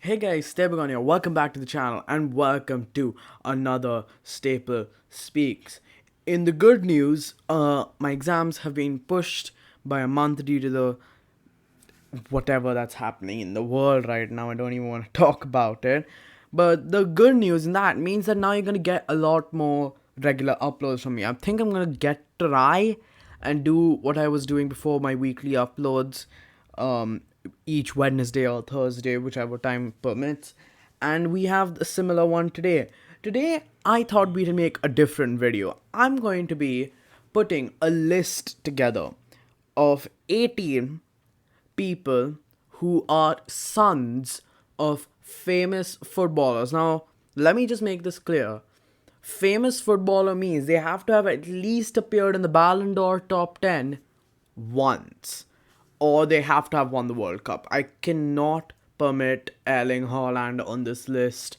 Hey guys, Stefan here. Welcome back to the channel and welcome to another Staple Speaks. In the good news, my exams have been pushed by a month due to the whatever that's happening in the world right now. I don't even want to talk about it. But the good news in that means that now you're gonna get a lot more regular uploads from me. I think I'm gonna try and do what I was doing before, my weekly uploads, um, each Wednesday or Thursday, whichever time permits. And we have a similar one today. Today, I thought we'd make a different video. I'm going to be putting a list together of 18 people who are sons of famous footballers. Now, let me just make this clear. Famous footballer means they have to have at least appeared in the Ballon d'Or top 10 once, or they have to have won the World Cup. I cannot permit Erling Haaland on this list,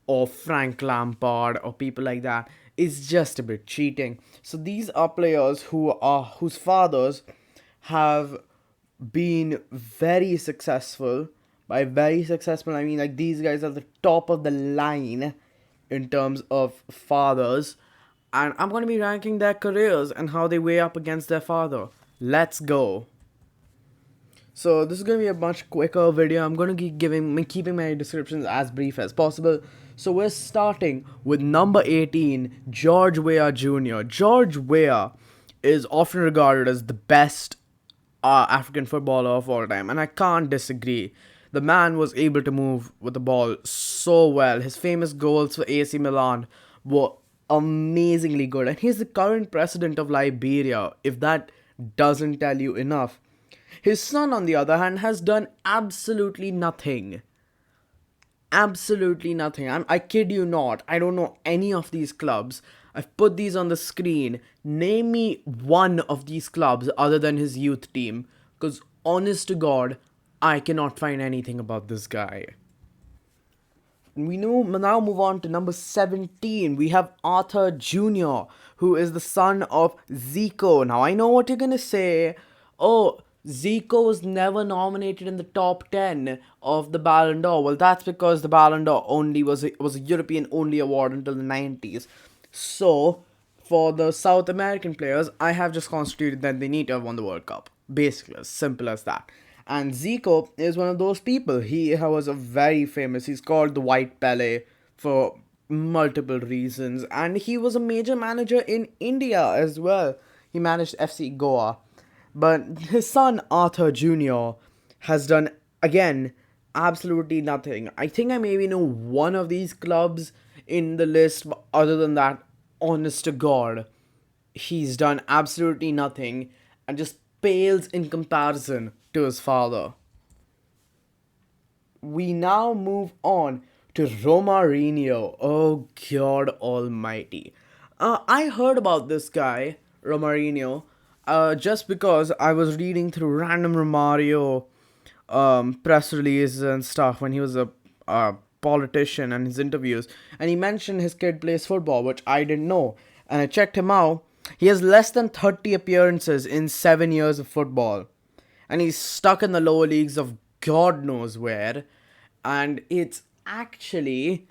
or Frank Lampard, or people like that. It's just a bit cheating. So these are players whose fathers have been very successful. By very successful, I mean like these guys are the top of the line in terms of fathers. And I'm going to be ranking their careers and how they weigh up against their father. Let's go. So this is going to be a much quicker video. I'm going to be keeping my descriptions as brief as possible. So we're starting with number 18, George Weah Jr. George Weah is often regarded as the best African footballer of all time, and I can't disagree. The man was able to move with the ball so well. His famous goals for AC Milan were amazingly good, and he's the current president of Liberia, if that doesn't tell you enough. His son, on the other hand, has done absolutely nothing. Absolutely nothing. I kid you not. I don't know any of these clubs. I've put these on the screen. Name me one of these clubs other than his youth team. Because, honest to God, I cannot find anything about this guy. We now move on to number 17. We have Arthur Jr., who is the son of Zico. Now, I know what you're going to say. Oh, Zico was never nominated in the top 10 of the Ballon d'Or. Well, that's because the Ballon d'Or only was a European only award until the 90s. So, for the South American players, I have just constituted that they need to have won the World Cup. Basically, as simple as that. And Zico is one of those people. He was a very famous, he's called the White Pele for multiple reasons. And he was a major manager in India as well. He managed FC Goa. But his son, Arthur Jr., has done, again, absolutely nothing. I think I maybe know one of these clubs in the list, but other than that, honest to God, he's done absolutely nothing and just pales in comparison to his father. We now move on to Romarinho. Oh God Almighty! I heard about this guy Romarinho just because I was reading through random Romario press releases and stuff when he was a politician and his interviews, and he mentioned his kid plays football, which I didn't know, and I checked him out. He has less than 30 appearances in 7 years of football, and he's stuck in the lower leagues of God knows where, and it's actually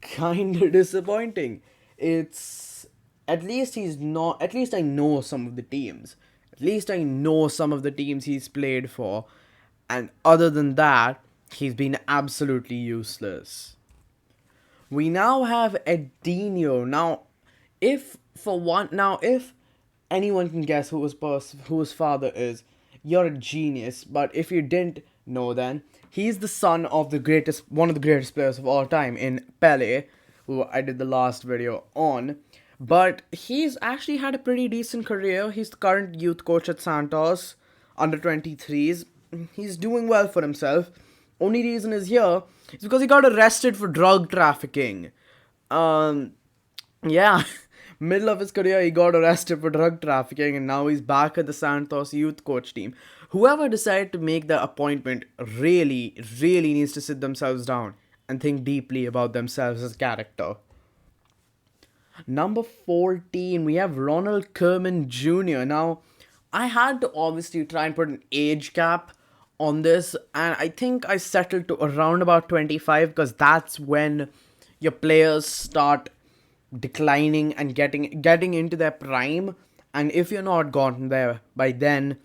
kind of disappointing. It's at least he's not. At least I know some of the teams. At least I know some of the teams he's played for, and other than that, he's been absolutely useless. We now have Edinho. If anyone can guess who his father is, you're a genius. But if you didn't know, then he's the son of one of the greatest players of all time in Pele, who I did the last video on. But he's actually had a pretty decent career. He's the current youth coach at Santos, under 23s. He's doing well for himself. Only reason is here is because he got arrested for drug trafficking. Yeah, middle of his career, he got arrested for drug trafficking, and now he's back at the Santos youth coach team. Whoever decided to make the appointment really, really needs to sit themselves down and think deeply about themselves as character. Number 14, we have Ronald Kerman Jr. Now, I had to obviously try and put an age cap on this, and I think I settled to around about 25 because that's when your players start declining and getting into their prime. And if you're not gotten there by then,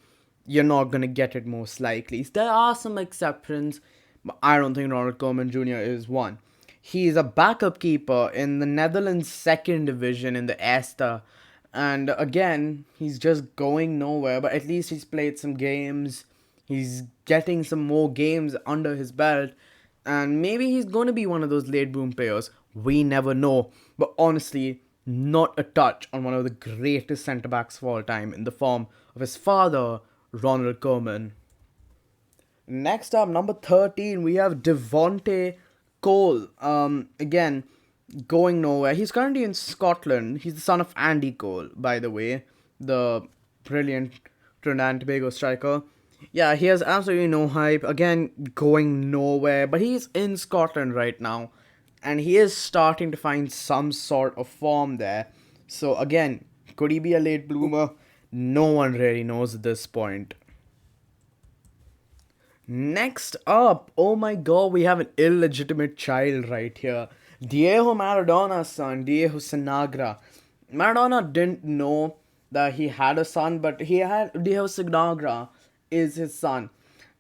you're not gonna get it most likely. There are some exceptions, but I don't think Ronald Kerman Jr. is one. He is a backup keeper in the Netherlands second division in the Eerste. And again, he's just going nowhere, but at least he's played some games. He's getting some more games under his belt. And maybe he's going to be one of those late boom players. We never know. But honestly, not a touch on one of the greatest centre backs of all time in the form of his father, Ronald Kerman. Next up, number 13, we have Devon Cole. Again, going nowhere. He's currently in Scotland. He's the son of Andy Cole, by the way, the brilliant Trinidad and Tobago striker. Yeah, he has absolutely no hype. Again, going nowhere. But he's in Scotland right now. And he is starting to find some sort of form there. So again, could he be a late bloomer? No one really knows at this point. Next up, oh my god, we have an illegitimate child right here. Diego Maradona's son, Diego Sinagra. Maradona didn't know that he had a son, but Diego Sinagra is his son.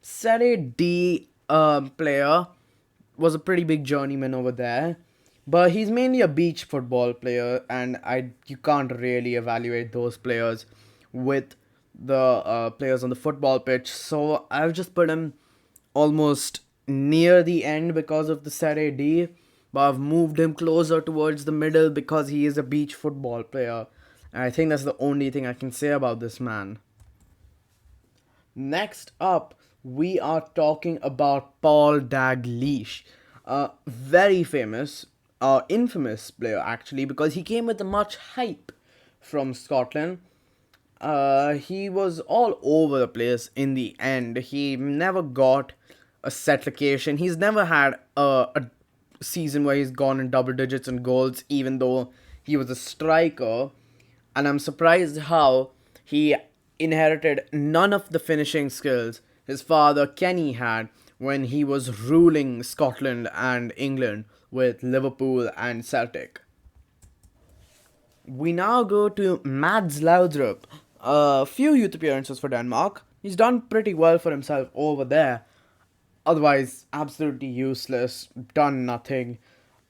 Serie D player, was a pretty big journeyman over there. But he's mainly a beach football player, and you can't really evaluate those players with the players on the football pitch. So I've just put him almost near the end because of the Serie D, but I've moved him closer towards the middle because he is a beach football player. And I think that's the only thing I can say about this man. Next up, we are talking about Paul Dalglish. Very famous, infamous player actually, because he came with a much hype from Scotland. He was all over the place in the end. He never got a set location. He's never had a season where he's gone in double digits in goals, even though he was a striker. And I'm surprised how he inherited none of the finishing skills his father Kenny had when he was ruling Scotland and England with Liverpool and Celtic. We now go to Mads Laudrup. A few youth appearances for Denmark. He's done pretty well for himself over there. Otherwise, absolutely useless, done nothing.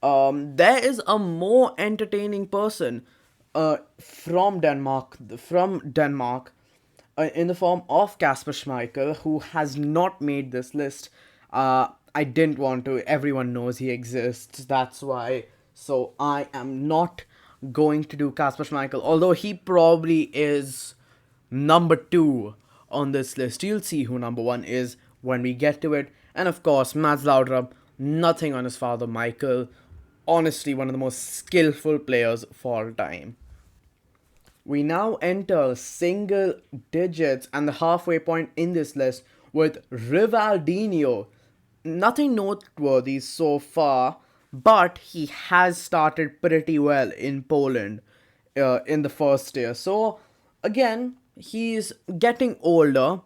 There is a more entertaining person from Denmark, in the form of Kasper Schmeichel, who has not made this list. I didn't want to. Everyone knows he exists. That's why. So I am not going to do Kasper Schmeichel, although he probably is number 2 on this list. You'll see who number 1 is when we get to it. And of course, Mads Laudrup, nothing on his father Michael. Honestly, one of the most skillful players of all time. We now enter single digits and the halfway point in this list with Rivaldinho. Nothing noteworthy so far, but he has started pretty well in Poland in the first year. So, again, he's getting older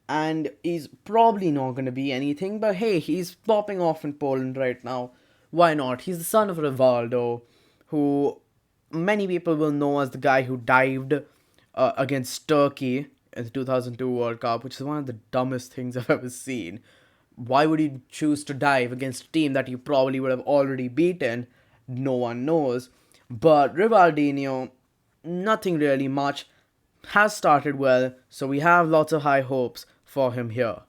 and he's probably not going to be anything, but hey, he's popping off in Poland right now. Why not? He's the son of Rivaldo, who many people will know as the guy who dived against Turkey in the 2002 World Cup, which is one of the dumbest things I've ever seen. Why would you choose to dive against a team that you probably would have already beaten? No one knows. But Rivaldinho, nothing really much, has started well, so we have lots of high hopes for him here.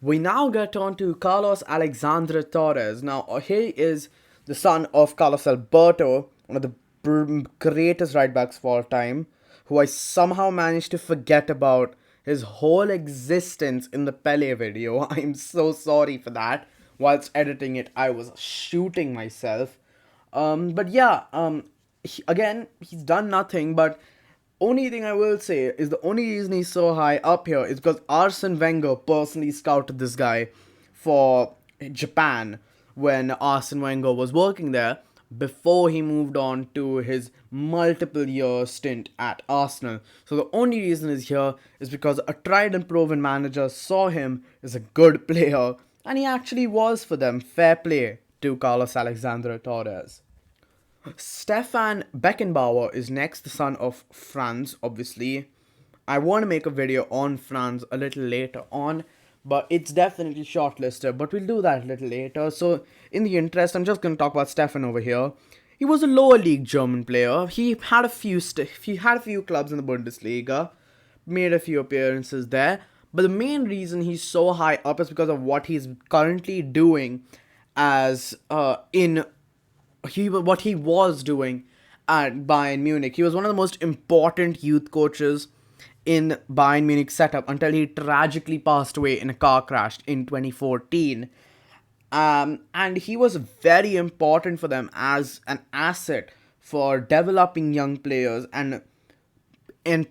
We now get on to Carlos Alexandre Torres. Now, he is the son of Carlos Alberto, one of the greatest right backs of all time, who I somehow managed to forget about his whole existence in the Pele video. I'm so sorry for that. Whilst editing it, I was shooting myself. But yeah, again, he's done nothing, but only thing I will say is the only reason he's so high up here is because Arsene Wenger personally scouted this guy for Japan when Arsene Wenger was working there. before he moved on to his multiple year stint at Arsenal. So the only reason he's here is because a tried and proven manager saw him as a good player, and he actually was for them. Fair play to Carlos Alexander Torres. Stefan Beckenbauer is next, the son of Franz, obviously. I want to make a video on Franz a little later on, but it's definitely shortlisted, but we'll do that a little later. So, in the interest, I'm just going to talk about Stefan over here. He was a lower league German player. He had a few clubs in the Bundesliga, made a few appearances there, but the main reason he's so high up is because of what he's currently doing as what he was doing at Bayern Munich. He was one of the most important youth coaches in Bayern Munich setup until he tragically passed away in a car crash in 2014. And he was very important for them as an asset for developing young players and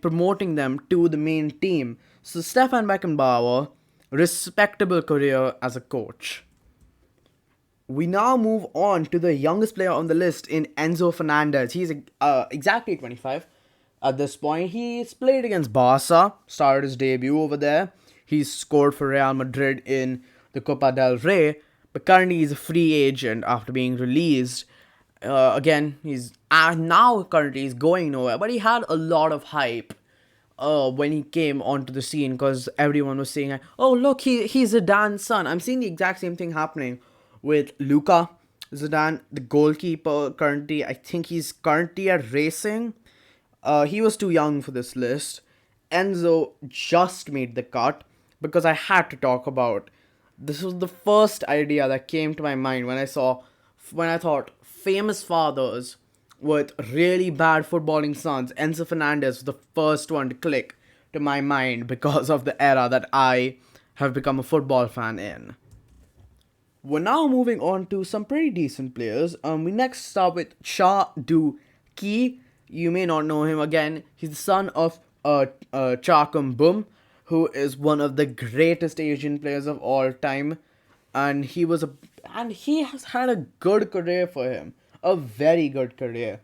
promoting them to the main team. So Stefan Beckenbauer, respectable career as a coach. We now move on to the youngest player on the list in Enzo Fernandez. He's exactly 25 at this point. He's played against Barca, started his debut over there. He's scored for Real Madrid in the Copa del Rey, but currently he's a free agent after being released. Again, he's currently he's going nowhere, but he had a lot of hype when he came onto the scene because everyone was saying, "Oh, look, he's Zidane's son." I'm seeing the exact same thing happening with Luka Zidane, the goalkeeper. Currently, I think he's currently at Racing. He was too young for this list. Enzo just made the cut because I had to talk about. This was the first idea that came to my mind when I thought famous fathers with really bad footballing sons. Enzo Fernandez was the first one to click to my mind because of the era that I have become a football fan in. We're now moving on to some pretty decent players. We next start with Shaun. You may not know him again. He's the son of Chakum Bum, who is one of the greatest Asian players of all time, and he has had a good career for him, a very good career.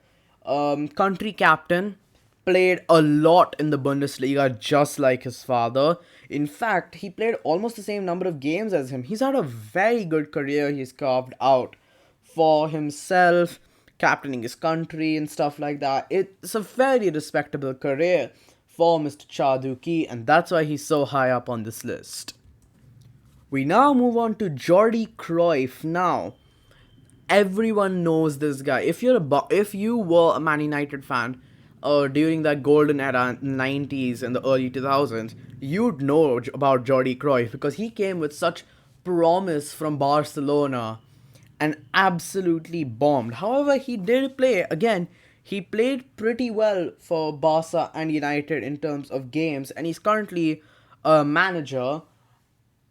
Country captain, played a lot in the Bundesliga just like his father. In fact, he played almost the same number of games as him. He's had a very good career he's carved out for himself, captaining his country and stuff like that. It's a very respectable career for Mr. Chaduki, and that's why he's so high up on this list. We now move on to Jordi Cruyff. Now, everyone knows this guy. If you were a Man United fan during that golden era, 90s and the early 2000s, you'd know about Jordi Cruyff because he came with such promise from Barcelona and absolutely bombed. However, he did play, again, he played pretty well for Barca and United in terms of games, and he's currently a manager.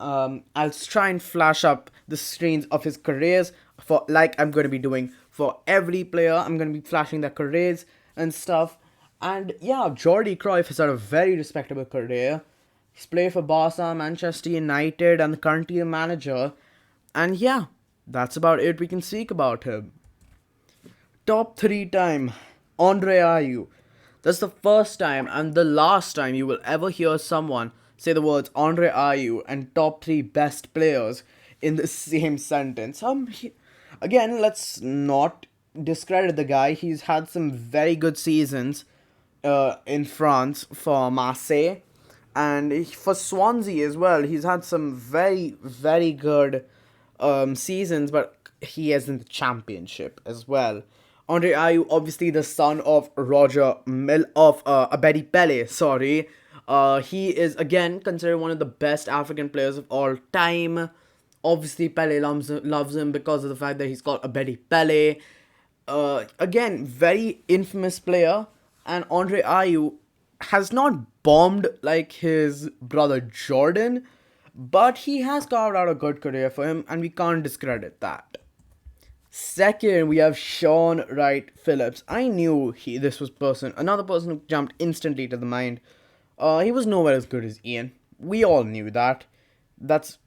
I'll try and flash up the screens of his careers like I'm going to be doing for every player. I'm going to be flashing their careers and stuff. And yeah, Jordi Cruyff has had a very respectable career. He's played for Barca, Manchester United, and currently a manager. And yeah, that's about it we can speak about him. Top 3 time, Andre Ayew. That's the first time and the last time you will ever hear someone say the words Andre Ayew and top 3 best players in the same sentence. Again, let's not discredit the guy. He's had some very good seasons in France for Marseille, and for Swansea as well. He's had some very, very good seasons, but he is in the Championship as well. Andre Ayew, obviously the son of Abedi Pele, sorry. He is again considered one of the best African players of all time. Obviously, Pele loves him because of the fact that he's called Abedi Pele. Again, very infamous player. And Andre Ayew has not bombed like his brother Jordan, but he has carved out a good career for him, and we can't discredit that. Second, we have Shaun Wright Phillips. I knew this was another person who jumped instantly to the mind. He was nowhere as good as Ian. We all knew that.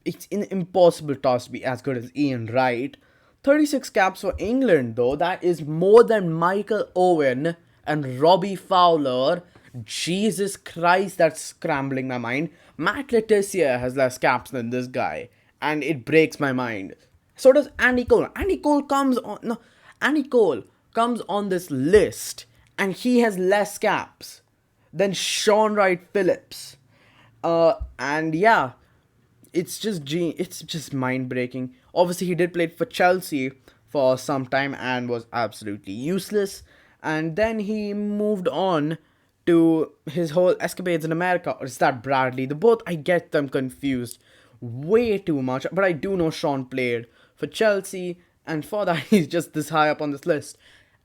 It's an impossible task to be as good as Ian Wright. 36 caps for England, though. That is more than Michael Owen and Robbie Fowler. Jesus Christ, that's scrambling my mind. Matt Letizia has less caps than this guy, and it breaks my mind. So does Andy Cole. Andy Cole comes on this list, and he has less caps than Shaun Wright Phillips. And yeah, it's just mind breaking. Obviously, he did play for Chelsea for some time and was absolutely useless. And then he moved on to his whole escapades in America. Or is that Bradley? The both, I get them confused way too much. But I do know Shaun played for Chelsea, and for that, he's just this high up on this list.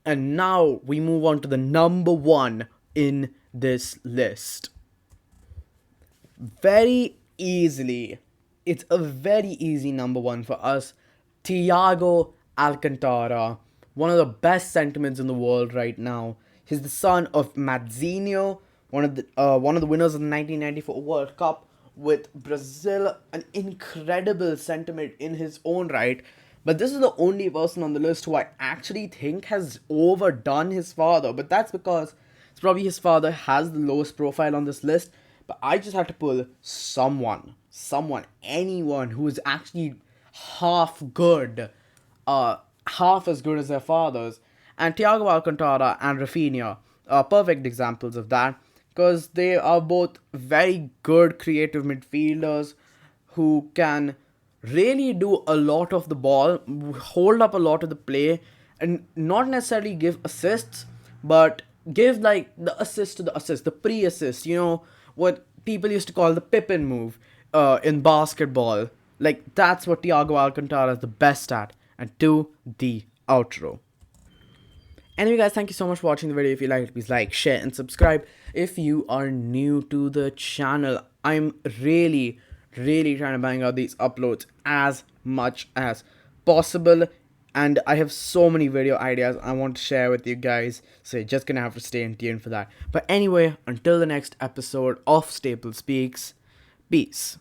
And now we move on to the number one in this list. Very easily, it's a very easy number one for us. Thiago Alcantara, one of the best sentiments in the world right now. He's the son of Mazzino, one of the winners of the 1994 World Cup with Brazil. An incredible sentiment in his own right. But this is the only person on the list who I actually think has overdone his father. But that's because it's probably his father has the lowest profile on this list. But I just had to pull anyone who is actually half good, half as good as their fathers. And Thiago Alcantara and Rafinha are perfect examples of that, because they are both very good creative midfielders who can really do a lot of the ball, hold up a lot of the play, and not necessarily give assists, but give like the assist to the assist, the pre-assist, what people used to call the Pippin move in basketball. Like, that's what Thiago Alcantara is the best at. And to the outro. Anyway, guys, thank you so much for watching the video. If you liked it, please like, share, and subscribe. If you are new to the channel, I'm really trying to bang out these uploads as much as possible. And I have so many video ideas I want to share with you guys, so you're just gonna have to stay in tune for that. But anyway, until the next episode of Staple Speaks, peace.